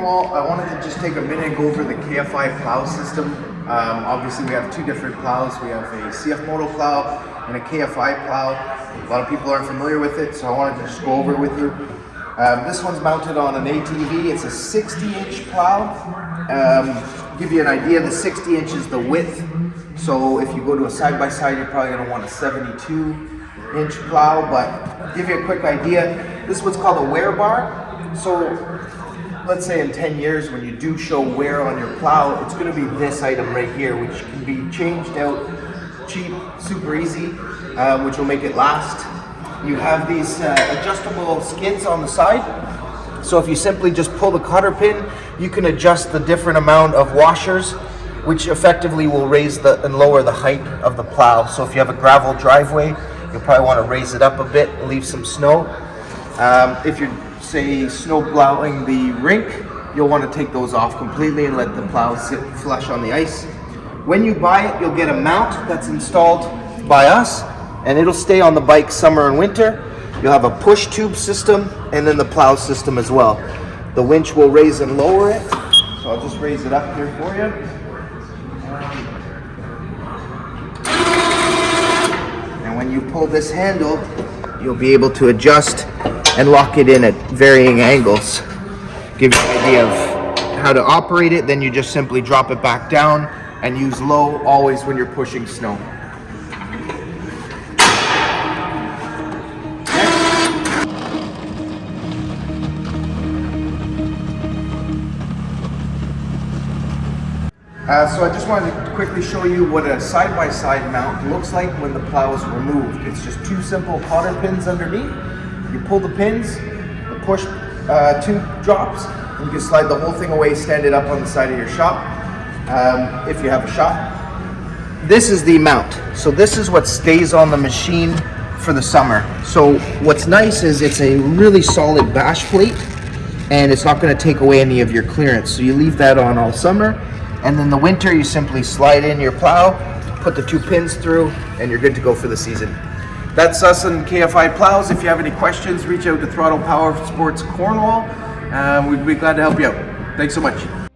Cornwall. I wanted to just take a minute and go over the KFI plow system. Obviously we have two different plows. We have a CF Moto plow and a KFI plow. A lot of people aren't familiar with it, so I wanted to just go over it with you. This one's mounted on an ATV. It's a 60-inch plow. Give you an idea, the 60 inch is the width. So if you go to a side-by-side, you're probably going to want a 72-inch plow. But give you a quick idea, this is what's called a wear bar. So let's say in 10 years when you do show wear on your plow, it's going to be this item right here, which can be changed out cheap, super easy, which will make it last. You have these adjustable skids on the side. So if you simply just pull the cotter pin, you can adjust the different amount of washers, which effectively will raise and lower the height of the plow. So if you have a gravel driveway, you'll probably want to raise it up a bit, leave some snow. If you're, say, snow plowing the rink, you'll want to take those off completely and let the plow sit flush on the ice. When you buy it, you'll get a mount that's installed by us, and it'll stay on the bike summer and winter. You'll have a push tube system and then the plow system as well. The winch will raise and lower it. So I'll just raise it up here for you. And when you pull this handle, you'll be able to adjust and lock it in at varying angles. Give you an idea of how to operate it. Then you just simply drop it back down and use low always when you're pushing snow. So I just wanted to quickly show you what a side-by-side mount looks like when the plow is removed. It's just two simple cotter pins underneath. You pull the pins, the push tube drops, and you can slide the whole thing away, stand it up on the side of your shop, if you have a shop. This is the mount. So this is what stays on the machine for the summer. So what's nice is it's a really solid bash plate, and it's not going to take away any of your clearance. So you leave that on all summer. And then the winter, you simply slide in your plow, put the two pins through, and you're good to go for the season. That's us on KFI Plows. If you have any questions, reach out to Throttle Powersports Cornwall. We'd be glad to help you out. Thanks so much.